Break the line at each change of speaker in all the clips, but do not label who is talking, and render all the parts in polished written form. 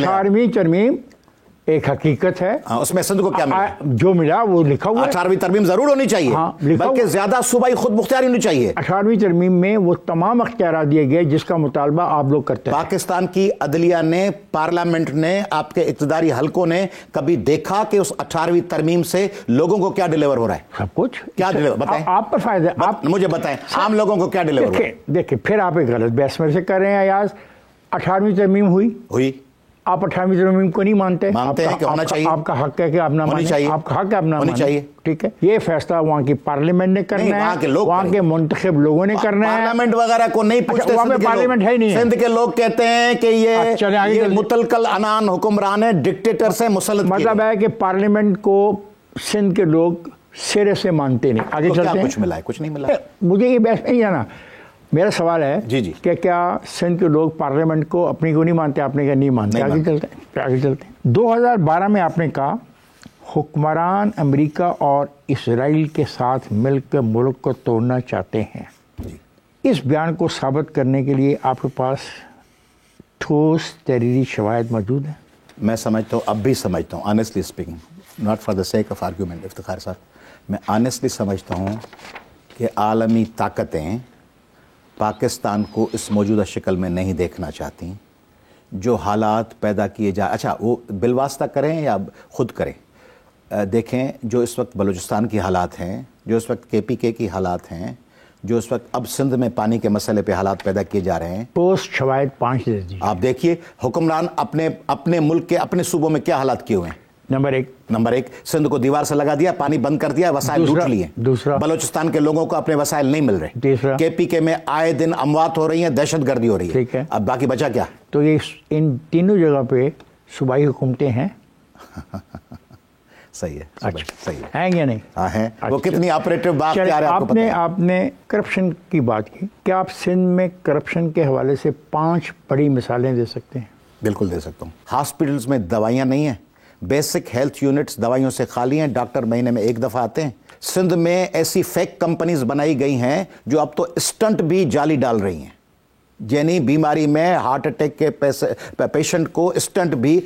18वीं तरमीम एक हकीकत है।
हाँ, उसमें सिंध को क्या मिला?
जो मिला वो लिखा हुआ है।
18वीं तरमीम जरूर होनी चाहिए,
हाँ,
बल्कि ज्यादा सूबाई खुद मुख्तियारी होनी चाहिए।
18वीं तरमीम में वो तमाम अख्तियार दिए गए जिसका मुतालबा आप लोग करते हैं।
पाकिस्तान की अदलिया ने, पार्लियामेंट ने, आपके इक़्तिदारी हलकों ने कभी देखा कि उस 18वीं तरमीम से लोगों को क्या डिलीवर हो रहा है?
सब कुछ
क्या डिलीवर बताएं?
आप पर फायदा
आप मुझे बताएं, आम लोगों को क्या डिलीवर हो रहा है?
देखिए फिर आप एक गलत बहस में से कर रहे हैं। अयाज 18वीं तरमीम हुई, आप 18वीं तरमीम को नहीं मानते
हैं कि होना चाहिए।
आपका हक है कि आप ना माने, आपका हक है आप ना माने, ठीक है। ये फैसला वहाँ की पार्लियामेंट ने करना है, वहाँ के मुंतखब लोगों ने करना है।
पार्लियामेंट वगैरह को नहीं पूछते।
वहाँ पे पार्लियामेंट है ही नहीं।
सिंध के लोग कहते हैं कि ये मुतलकल अनान हुक्मरान है, डिक्टेटर से मुसल्लत।
मतलब है कि पार्लियामेंट को सिंध के लोग सिरे से मानते नहीं। आगे चलते हैं।
कुछ मिला है, कुछ नहीं मिला।
मुझे ये बहस नहीं जाना। मेरा सवाल है
जी
कि क्या सिंध के लोग पार्लियामेंट को अपनी को नहीं मानते? आपने क्या नहीं मानते? आगे चलते हैं। 2012 में आपने कहा हुक्मरान अमेरिका और इजराइल के साथ मिलकर मुल्क को तोड़ना चाहते हैं। इस बयान को साबित करने के लिए आपके पास ठोस तहरीरी शवाहिद मौजूद है?
मैं समझता हूँ, अब भी समझता हूँ, honestly speaking, not for the sake of argument, Iftikhar साहब, मैं ऑनेस्टली समझता हूँ कि आलमी ताकतें पाकिस्तान को इस मौजूदा शक्ल में नहीं देखना चाहती। जो हालात पैदा किए जा, अच्छा वो बिलवास्ता करें या खुद करें, देखें जो इस वक्त बलूचिस्तान की हालात हैं, जो इस वक्त KPK की हालात हैं, जो इस वक्त अब सिंध में पानी के मसले पे हालात पैदा किए जा रहे हैं।
पोस्ट शवाहिद 5 दे दीजिए।
आप देखिए हुक्मरान अपने मुल्क के, अपने सूबों में क्या हालात किए हुए हैं। नंबर एक, सिंध को दीवार से लगा दिया, पानी बंद कर दिया, वसाइल लूट लिए।
दूसरा,
बलूचिस्तान के लोगों को अपने वसाइल नहीं मिल रहे।
तीसरा,
KPK में आए दिन अमवात हो रही हैं, दहशतगर्दी हो रही है।
ठीक है, अब
बाकी बचा क्या?
तो ये इन तीनों जगह पे सूबाई हुकूमतें हैं।
सही है।
अच्छा,
सही है,
हैं या नहीं?
हाँ हैं।
अच्छा,
वो कितनी ऑपरेटिव बात क्या है आपको पता है?
आपने करप्शन की बात की, क्या आप सिंध में करप्शन के हवाले से 5 बड़ी मिसालें दे सकते हैं?
बिल्कुल दे सकता हूँ। हॉस्पिटल्स में दवाइयाँ नहीं हैं, बेसिक हेल्थ यूनिट्स दवाइयों से खाली हैं, डॉक्टर महीने में 1 दफ़ा आते हैं। सिंध में ऐसी फेक कंपनीज बनाई गई हैं जो अब तो स्टंट भी जाली डाल रही हैं, यानी बीमारी में हार्ट अटैक के पेशेंट को स्टंट भी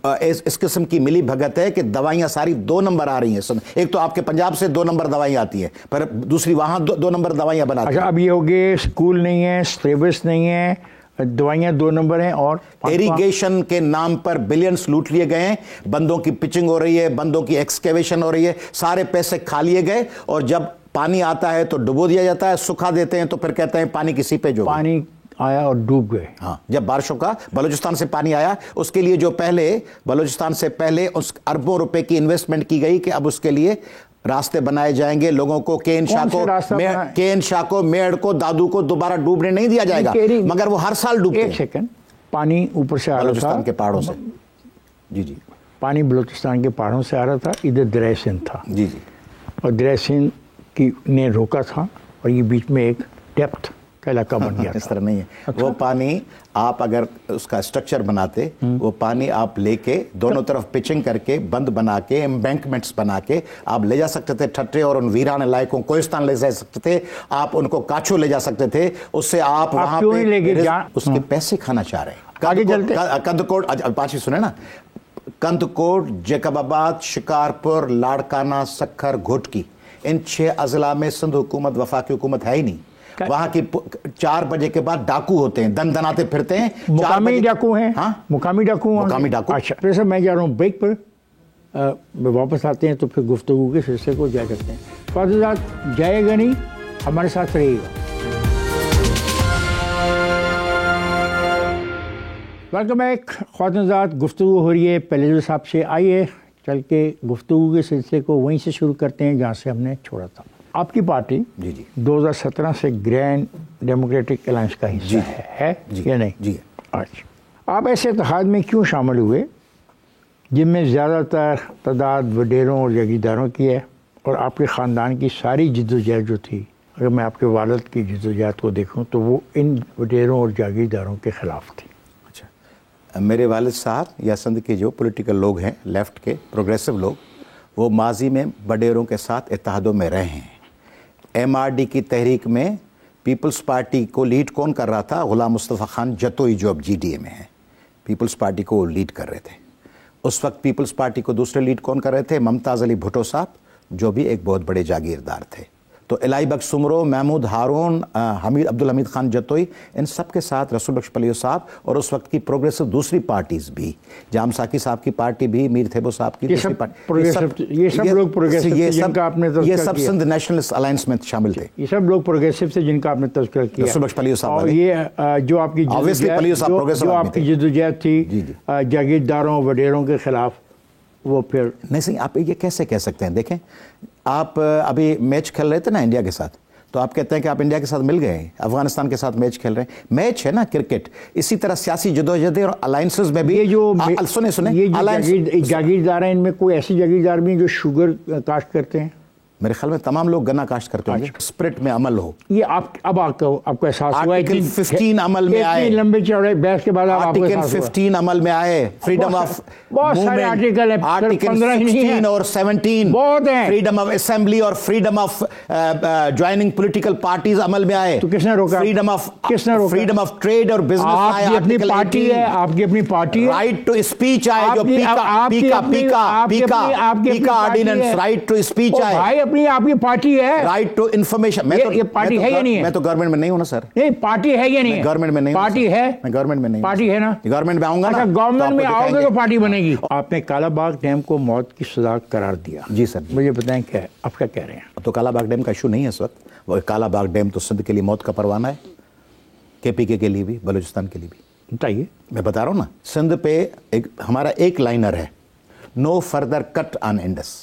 इस किस्म की मिली भगत है कि दवाइयाँ सारी 2 नंबर आ रही हैं। एक तो आपके पंजाब से 2 नंबर दवाइयाँ आती हैं, पर दूसरी वहाँ 2 नंबर दवाइयाँ बनाती हैं।
अच्छा, अब ये हो गए स्कूल नहीं है, सिलेबस नहीं है, दवाइयाँ 2 नंबर हैं, और
इरिगेशन के नाम पर बिलियंस लूट लिए गए हैं, बंदों की पिचिंग हो रही है, बंदों की एक्सकेवेशन हो रही है, सारे पैसे खा लिए गए, और जब पानी आता है तो डुबो दिया जाता है, सुखा देते हैं तो फिर कहते हैं पानी की सीपेज हो गई।
पानी आया और डूब गए।
हाँ, जब बारिशों का बलूचिस्तान से पानी आया, उसके लिए जो पहले बलूचिस्तान से पहले उस अरबों रुपए की इन्वेस्टमेंट की गई कि अब उसके लिए रास्ते बनाए जाएंगे, लोगों को के एन शाह को मेड़ को दादू को दोबारा डूबने नहीं दिया जाएगा, मगर वो हर साल डूबते हैं।
एक सेकंड, पानी ऊपर से आ रहा था
बलूचिस्तान के पहाड़ों से। जी,
पानी बलूचिस्तान के पहाड़ों से आ रहा था, इधर दरिया सिंध था।
जी,
और दरिया सिंध की ने रोका था, और ये बीच में एक डेप्थ का इलाका बन गया।
इस तरह नहीं है। अच्छा? वो पानी आप अगर उसका स्ट्रक्चर बनाते, वो पानी आप लेके दोनों तरफ पिचिंग करके, बंद बना के, एम्बैंकमेंट्स बना के आप ले जा सकते थे ठट्टे, और उन वीरान इलाकों कोहिस्तान ले जा सकते थे, आप उनको काचो ले जा सकते थे। उससे आप वहां पे उसके पैसे खाना चाह रहे हैं। कंदकोट, पांच सुने ना, कंदकोट, जैकबाबाद, शिकारपुर, लाड़काना, सखर, घोटकी, इन 6 अजला में सिंध हुकूमत, वफाकी हुकूमत है ही नहीं। वहां की 4 बजे के बाद डाकू होते हैं, दन दनाते फिरते हैं।
मुकामी डाकू हैं। हाँ, मुकामी डाकू। अच्छा, फिर सर मैं जा रहा हूँ ब्रेक पर, वापस आते हैं तो फिर गुफ्तगू के सिलसिले को जारी करते हैं। ख्वातिन जाएगा नहीं, हमारे साथ रहिएगा। Welcome back. ख्वातिन गुफ्तगू हो रही है पहले साहब से। आइए चल के गुफ्तगू के सिलसिले को वहीं से शुरू करते हैं जहाँ से हमने छोड़ा था। आपकी पार्टी
जी
2017 से ग्रैंड डेमोक्रेटिक अलायंस का हिस्सा है या नहीं?
जी।
अच्छा, आप ऐसे इत्तेहाद में क्यों शामिल हुए जिनमें ज़्यादातर तादाद वडेरों और जागीरदारों की है, और आपके ख़ानदान की सारी जिद्दोजहद जो थी, अगर मैं आपके वालिद की जिद्दोजहद को देखूं तो वो इन वडेरों और जागीरदारों के ख़िलाफ़ थी?
अच्छा, मेरे वालिद साहब या सिंध के जो पॉलिटिकल लोग हैं, लेफ़्ट के प्रोग्रेसिव लोग, वो माजी में वडेरों के साथ इत्तेहादों में रहे हैं। MRD की तहरीक में पीपल्स पार्टी को लीड कौन कर रहा था? गुलाम मुस्तफ़ा खान जतोई, जो अब GDA में है। पीपल्स पार्टी को लीड कर रहे थे। उस वक्त पीपल्स पार्टी को दूसरे लीड कौन कर रहे थे? मुमताज़ अली भुट्टो साहब, जो भी एक बहुत बड़े जागीरदार थे। तो इलाई बख्श सुमरो, महमूद हारून, अब्दुल हमीद खान जतोई, इन सब के साथ रसूल बख्श पलियो साहब और उस वक्त की प्रोग्रेसिव दूसरी पार्टीज भी, जाम साकी साहब की पार्टी भी, मीर थेबो साहब की दूसरी पार्टी,
ये सब लोग प्रोग्रेसिव थे जिनका आपने तज़किरा किया।
ये सब सिंध नेशनलिस्ट अलायंस में शामिल थे।
ये सब लोग प्रोग्रेसिव थे जिनका आपने तज़किरा किया।
रसूल बख्श पलियो साहब,
और ये जो आपकी जिद्दोजहद थी जागीरदारों वडेरों के खिलाफ, वो फिर
नहीं सही। आप ये कैसे कह सकते हैं? देखें, आप अभी मैच खेल रहे थे ना इंडिया के साथ, तो आप कहते हैं कि आप इंडिया के साथ मिल गए, अफगानिस्तान के साथ मैच खेल रहे हैं। मैच है ना क्रिकेट। इसी तरह सियासी जदोजहद और अलायंसेस में भी
ये जो
सुने
ये जागीरदार हैं, इनमें कोई ऐसी जागीरदार भी जो शुगर काश्त करते हैं?
मेरे ख्याल में तमाम लोग गन्ना काश्त करते होंगे। स्प्रिट में अमल हो,
ये अब आपको एहसास हुआ?
आर्टिकल 15 अमल में आए,
लंबे चौड़े बहस के बाद
आर्टिकल 15 अमल में आए। फ्रीडम ऑफ
बहुत सारे आर्टिकल है,
आर्टिकल 16 और 17
बहुत हैं।
फ्रीडम ऑफ असेंबली और freedom of joining political parties अमल में आए।
तो किसने रोका?
फ्रीडम ऑफ ट्रेड और बिजनेस आए।
अपनी पार्टी है, आपकी अपनी पार्टी है।
राइट टू स्पीच आए, जो पीका ऑर्डिनेंस, राइट टू स्पीच आए।
आपकी पार्टी है,
राइट टू इंफॉर्मेशन।
ये पार्टी है या नहीं है?
मैं तो गवर्नमेंट में नहीं हूं ना सर।
नहीं, पार्टी है या नहीं है?
गवर्नमेंट में नहीं,
पार्टी है।
मैं गवर्नमेंट में नहीं,
पार्टी है ना?
गवर्नमेंट में आऊंगा ना,
गवर्नमेंट में आओगे तो पार्टी बनेगी। आपने कालाबाग डैम को मौत की सजा करार दिया।
जी सर।
मुझे बताएं क्या आप क्या कह रहे हैं?
तो कालाबाग डैम का इशू नहीं है इस वक्त। वो कालाबाग डैम तो सिंध के लिए मौत का परवाना है, KPK के लिए भी, बलूचिस्तान के लिए भी।
बताइए।
मैं बता रहा हूं ना, सिंध पे हमारा एक लाइनर है, no further cut on Indus.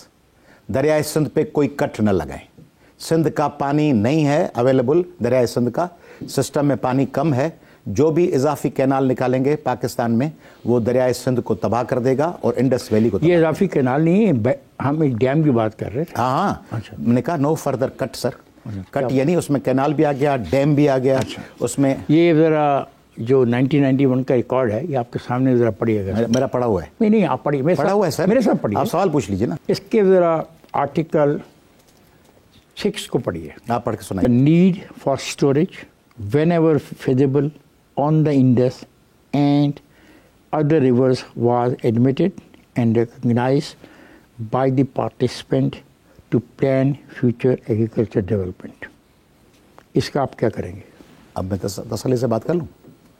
दरियाए सिंध पे कोई कट न लगाएं। सिंध का पानी नहीं है अवेलेबल, दरियाए सिंध का सिस्टम में पानी कम है। जो भी इजाफी कैनाल निकालेंगे पाकिस्तान में, वो दरियाए सिंध को तबाह कर देगा और इंडस वैली को।
ये इजाफी कैनाल नहीं है, हम एक डैम की बात कर रहे थे।
हाँ,
अच्छा।
मैंने कहा no further cut sir. Cut यानी उसमें कैनाल भी आ गया, डैम भी आ गया।
अच्छा।
उसमें
ये जरा जो 1991 का रिकॉर्ड है, ये आपके सामने जरा पढ़िएगा।
मेरा पढ़ा हुआ है।
नहीं, आप पढ़िए।
पढ़ा हुआ है सर,
मेरे साथ पढ़िए।
आप सवाल पूछ लीजिए ना।
इसके जरा आर्टिकल 6 को पढ़िए।
आप पढ़ के सुनाइए।
Need for storage whenever feasible on the Indus and other rivers was admitted and recognized by the participant to plan future agriculture development. इसका आप क्या करेंगे?
अब मैं तसल्ली से बात कर लूं,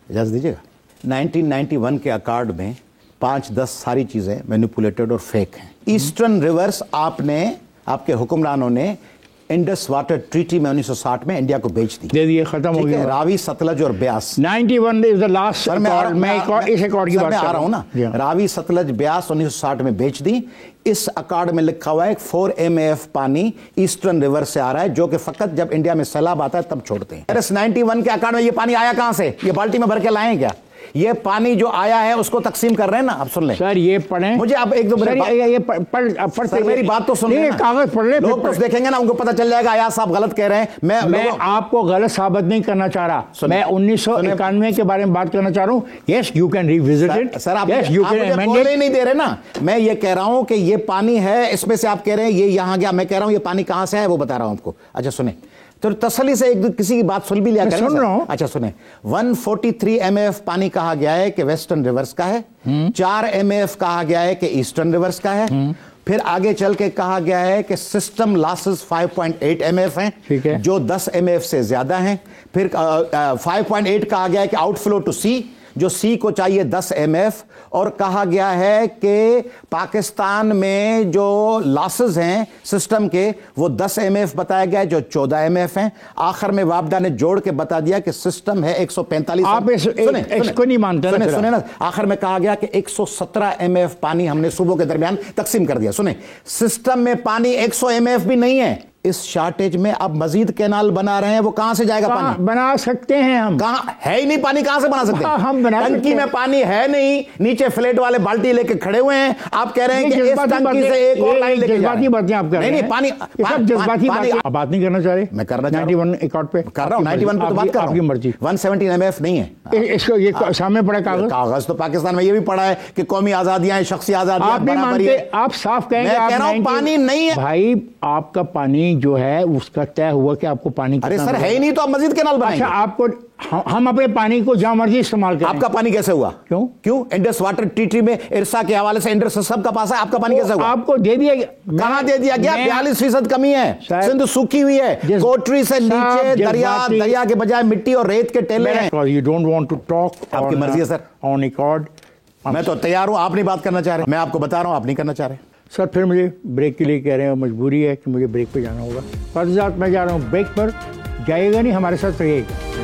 इजाज़त दीजिएगा। 1991 के अकॉर्ड में 5-10 सारी चीज़ें मैनिपुलेटेड और फेक हैं। ईस्टर्न रिवर्स आपके हुक्मरानों ने इंडस वाटर ट्रीटी में 1960 में इंडिया को बेच दी।
दे दिए, खत्म हो गया।
रावी, सतलज और Beas.
91 is the last.
Sir मैं
इस अकॉर्ड की बात
आ रहा हूं ना। रावी, सतलज, ब्यास 1960 में बेच दी। इस अकॉर्ड में लिखा हुआ है 4 MAF पानी ईस्टर्न रिवर से आ रहा है, जो कि फकत जब इंडिया में सैलाब आता है तब छोड़ते हैं। 91 के अकॉर्ड में ये पानी आया कहां से? ये बाल्टी में भर के लाए क्या? ये पानी जो आया है उसको तकसीम कर रहे हैं ना। आप सुन लें
सर, ये पढ़ें।
मुझे आप एक दो
पढ़
मेरी बात तो सुन लें।
कागज पढ़ ले,
लोग कुछ देखेंगे ना, उनको पता चल जाएगा आया साहब गलत कह रहे हैं।
मैं आपको गलत साबित नहीं करना चाह रहा। मैं 1991 के बारे में बात करना चाह रहा हूं। Yes, you can revisit it.
Sir आप मुझे नहीं दे रहे ना। मैं ये कह रहा हूं कि ये पानी है, इसमें से आप कह रहे हैं ये यहां गया। मैं कह रहा हूं ये पानी कहां से है वो बता रहा हूं आपको। अच्छा सुने, तो तसल्ली से एक किसी की बात सुन भी लिया करें।
सुन रहा हूं।
अच्छा सुने, 143 MAF पानी कहा गया है कि वेस्टर्न रिवर्स का है। 4 MAF कहा गया है कि ईस्टर्न रिवर्स का है। फिर आगे चल के कहा गया है कि सिस्टम लॉसेस 5.8 MAF हैं,
ठीक है,
जो 10 MAF से ज्यादा हैं। फिर 5.8 कहा गया है कि आउटफ्लो टू सी, जो सी को चाहिए 10 MAF। और कहा गया है कि पाकिस्तान में जो लॉसेस हैं सिस्टम के वो 10 MAF बताया गया है, जो 14 MAF हैं। आखिर में वापडा ने जोड़ के बता दिया कि सिस्टम है 145।
आप इसको नहीं मानते?
सुने ना, आखिर में कहा गया कि 117 MAF पानी हमने सूबों के दरमियान तकसीम कर दिया। सुने, सिस्टम में पानी 100 MAF भी नहीं है। इस शार्टेज में अब मजीद कैनाल बना रहे हैं, वो कहां से जाएगा पानी?
बना सकते हैं हम।
कहां है ही नहीं पानी, कहां से बना सकते हैं?
हम बना सकते हैं।
टंकी में पानी है नहीं, नीचे फ्लेट वाले बाल्टी लेके खड़े हुए हैं। आप कह रहे हैं कि इस टंकी से एक और लाइन लेके
जज्बाती बातें आप कर रहे हैं।
नहीं पानी
जज्बाती आप बात नहीं करना चाह रहे?
मैं करना चाह रहा हूं।
91 अकॉर्ड पे
कर रहा हूं। 91 पे तो बात कर रहा हूं।
आपकी मर्जी।
117 MAF नहीं है।
इसको ये सामने पड़ा
कागज तो पाकिस्तान में ये भी पड़ा है कि कौमी आजादियां, शख्सी आजादियां।
आप नहीं मानते, आप साफ कहेंगे।
मैं कह रहा हूं पानी नहीं है
भाई। आपका पानी पानी जो है उसका तय हुआ कि आपको पानी
अरे
कितना
सर है
मिलेगा।
ही नहीं तो आप मस्जिद कैनाल बनाएंगे।
अच्छा आपको हम अपने पानी को जहां मर्जी इस्तेमाल करें।
आपका पानी कैसे हुआ?
क्यों?
क्यों इंडस वाटर ट्रीटी में इरसा के हवाले से इंडस सबका पास है, आपका पानी कैसे हुआ?
आपको दे दिया गया।
कहां दे दिया गया? 42% कमी है, सिंध सूखी हुई है, कोटरी से नीचे दरिया के बजाय मिट्टी और रेत के टेले हैं।
You don't want to talk,
आपकी मर्जी है सर,
ऑन रिकॉर्ड।
मैं तो तैयार हूं, आप नहीं बात करना चाह रहे, मैं आपको बता रहा हूं आप नहीं करना चाह रहे।
सर फिर मुझे ब्रेक के लिए कह रहे हैं, मजबूरी है कि मुझे ब्रेक पे जाना होगा। फर्जात मैं जा रहा हूँ ब्रेक पर, जाइएगा नहीं, हमारे साथ रहिएगा।